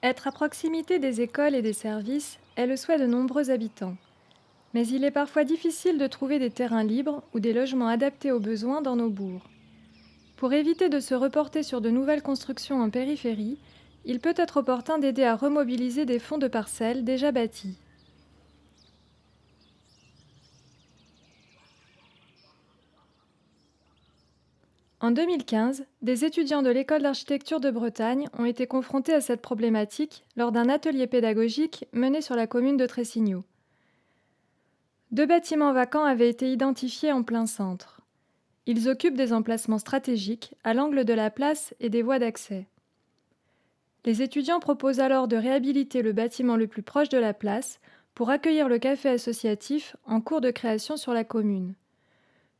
Être à proximité des écoles et des services est le souhait de nombreux habitants. Mais il est parfois difficile de trouver des terrains libres ou des logements adaptés aux besoins dans nos bourgs. Pour éviter de se reporter sur de nouvelles constructions en périphérie, il peut être opportun d'aider à remobiliser des fonds de parcelles déjà bâtis. En 2015, des étudiants de l'école d'architecture de Bretagne ont été confrontés à cette problématique lors d'un atelier pédagogique mené sur la commune de Tressigneau. Deux bâtiments vacants avaient été identifiés en plein centre. Ils occupent des emplacements stratégiques à l'angle de la place et des voies d'accès. Les étudiants proposent alors de réhabiliter le bâtiment le plus proche de la place pour accueillir le café associatif en cours de création sur la commune.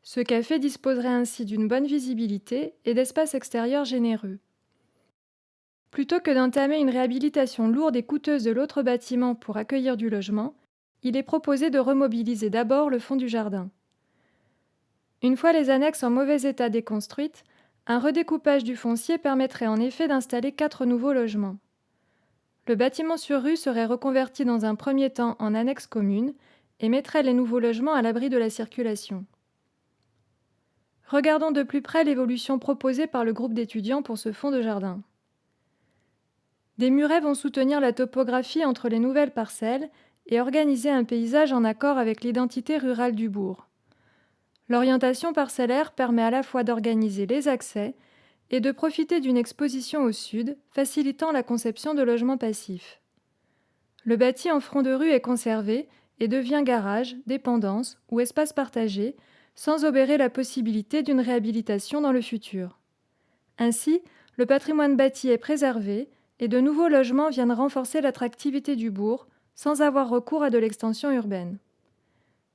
Ce café disposerait ainsi d'une bonne visibilité et d'espaces extérieurs généreux. Plutôt que d'entamer une réhabilitation lourde et coûteuse de l'autre bâtiment pour accueillir du logement, il est proposé de remobiliser d'abord le fond du jardin. Une fois les annexes en mauvais état déconstruites, un redécoupage du foncier permettrait en effet d'installer 4 nouveaux logements. Le bâtiment sur rue serait reconverti dans un premier temps en annexe commune et mettrait les nouveaux logements à l'abri de la circulation. Regardons de plus près l'évolution proposée par le groupe d'étudiants pour ce fond de jardin. Des murets vont soutenir la topographie entre les nouvelles parcelles et organiser un paysage en accord avec l'identité rurale du bourg. L'orientation parcellaire permet à la fois d'organiser les accès et de profiter d'une exposition au sud, facilitant la conception de logements passifs. Le bâti en front de rue est conservé et devient garage, dépendance ou espace partagé, sans obérer la possibilité d'une réhabilitation dans le futur. Ainsi, le patrimoine bâti est préservé et de nouveaux logements viennent renforcer l'attractivité du bourg sans avoir recours à de l'extension urbaine.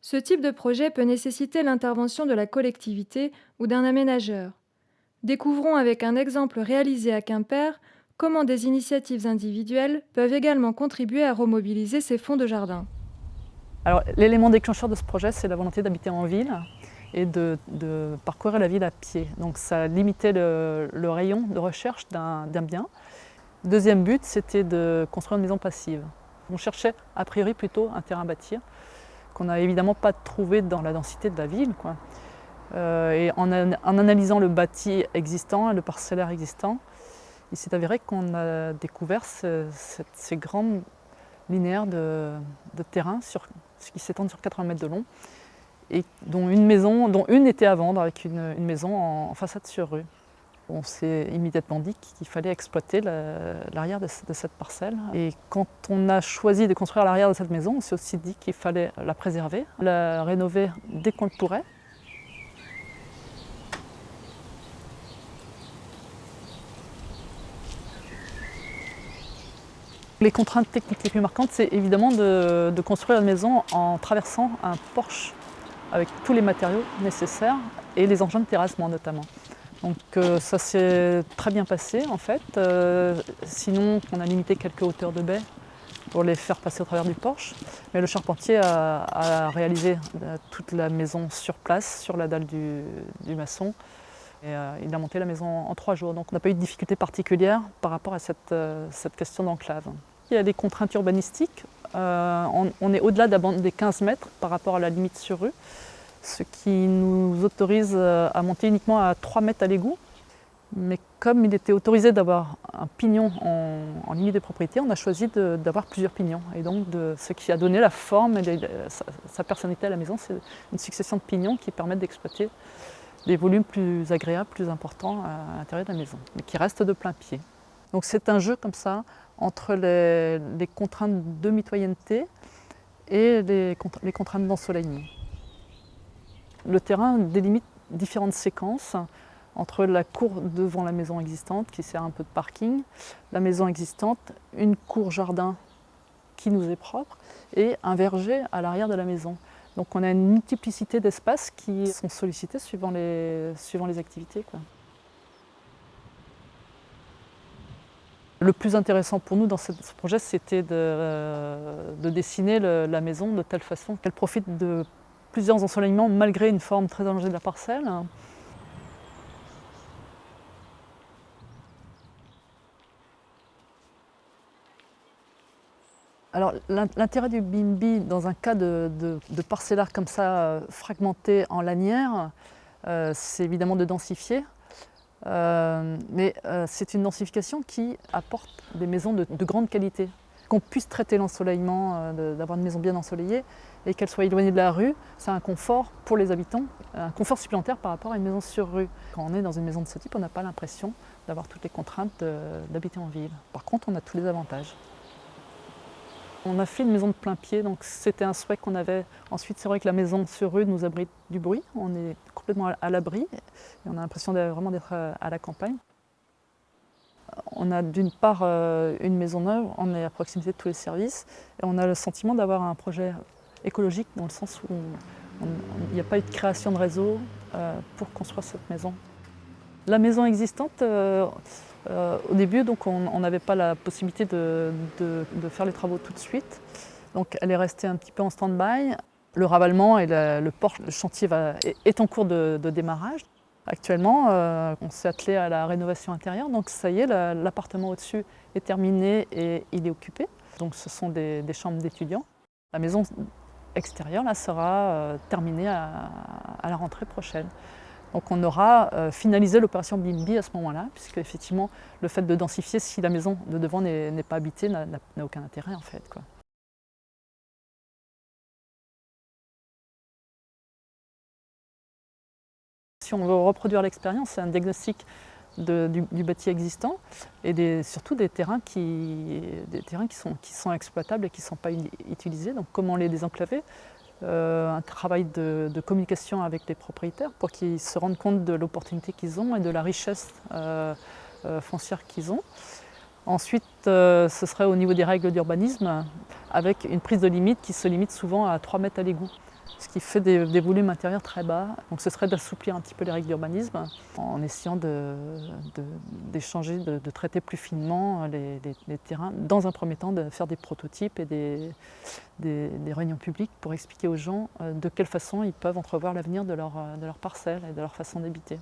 Ce type de projet peut nécessiter l'intervention de la collectivité ou d'un aménageur. Découvrons avec un exemple réalisé à Quimper comment des initiatives individuelles peuvent également contribuer à remobiliser ces fonds de jardin. Alors, l'élément déclencheur de ce projet, c'est la volonté d'habiter en ville et de parcourir la ville à pied. Donc ça limitait le rayon de recherche d'un bien. Deuxième but, c'était de construire une maison passive. On cherchait a priori plutôt un terrain à bâtir, qu'on n'a évidemment pas trouvé dans la densité de la ville, quoi. Et en analysant le bâti existant, le parcellaire existant, il s'est avéré qu'on a découvert ces grands linéaires de terrain qui s'étendent sur 80 mètres de long et dont une était à vendre avec une maison en façade sur rue. On s'est immédiatement dit qu'il fallait exploiter l'arrière de cette parcelle. Et quand on a choisi de construire l'arrière de cette maison, on s'est aussi dit qu'il fallait la préserver, la rénover dès qu'on le pourrait. Les contraintes techniques les plus marquantes, c'est évidemment de construire une maison en traversant un porche avec tous les matériaux nécessaires et les engins de terrassement notamment. Donc ça s'est très bien passé en fait. Sinon, on a limité quelques hauteurs de baies pour les faire passer au travers du porche. Mais le charpentier a réalisé toute la maison sur place, sur la dalle du maçon. Et, il a monté la maison en 3 jours. Donc on n'a pas eu de difficulté particulière par rapport à cette question d'enclave. Il y a des contraintes urbanistiques. On est au-delà des 15 mètres par rapport à la limite sur rue, ce qui nous autorise à monter uniquement à 3 mètres à l'égout. Mais comme il était autorisé d'avoir un pignon en limite de propriété, on a choisi d'avoir plusieurs pignons. Et donc ce qui a donné la forme et sa personnalité à la maison, c'est une succession de pignons qui permettent d'exploiter des volumes plus agréables, plus importants à l'intérieur de la maison, mais qui restent de plein pied. Donc c'est un jeu comme ça entre les contraintes de mitoyenneté et les contraintes d'ensoleillement. Le terrain délimite différentes séquences entre la cour devant la maison existante qui sert un peu de parking, la maison existante, une cour jardin qui nous est propre et un verger à l'arrière de la maison. Donc on a une multiplicité d'espaces qui sont sollicités suivant les activités, quoi. Le plus intéressant pour nous dans ce projet, c'était de dessiner la maison de telle façon qu'elle profite de plusieurs ensoleillements malgré une forme très allongée de la parcelle. Alors l'intérêt du BNB dans un cas de parcellaire comme ça, fragmenté en lanières, c'est évidemment de densifier. Mais c'est une densification qui apporte des maisons de grande qualité. Qu'on puisse traiter l'ensoleillement, d'avoir une maison bien ensoleillée et qu'elle soit éloignée de la rue, c'est un confort pour les habitants, un confort supplémentaire par rapport à une maison sur rue. Quand on est dans une maison de ce type, on n'a pas l'impression d'avoir toutes les contraintes d'habiter en ville. Par contre, on a tous les avantages. On a fait une maison de plein pied, donc c'était un souhait qu'on avait. Ensuite, c'est vrai que la maison sur rue nous abrite du bruit, on est complètement à l'abri et on a l'impression vraiment d'être à la campagne. On a d'une part une maison neuve, on est à proximité de tous les services et on a le sentiment d'avoir un projet écologique dans le sens où il n'y a pas eu de création de réseau pour construire cette maison. La maison existante, au début, donc, on n'avait pas la possibilité de faire les travaux tout de suite. Donc elle est restée un petit peu en stand-by. Le ravalement et le chantier est en cours de démarrage. Actuellement, on s'est attelé à la rénovation intérieure, donc ça y est, l'appartement au-dessus est terminé et il est occupé. Donc ce sont des chambres d'étudiants. La maison extérieure là, sera terminée à la rentrée prochaine. Donc on aura finalisé l'opération BNB à ce moment-là, puisque effectivement le fait de densifier si la maison de devant n'est pas habitée n'a aucun intérêt en fait, quoi. Si on veut reproduire l'expérience, c'est un diagnostic du bâti existant et surtout des terrains qui sont exploitables et qui ne sont pas utilisés. Donc comment les désenclaver, un travail de communication avec les propriétaires pour qu'ils se rendent compte de l'opportunité qu'ils ont et de la richesse foncière qu'ils ont. Ensuite, ce serait au niveau des règles d'urbanisme, avec une prise de limite qui se limite souvent à 3 mètres à l'égout, ce qui fait des volumes intérieurs très bas. Donc ce serait d'assouplir un petit peu les règles d'urbanisme en essayant d'échanger, de traiter plus finement les terrains. Dans un premier temps, de faire des prototypes et des réunions publiques pour expliquer aux gens de quelle façon ils peuvent entrevoir l'avenir de leur parcelle et de leur façon d'habiter.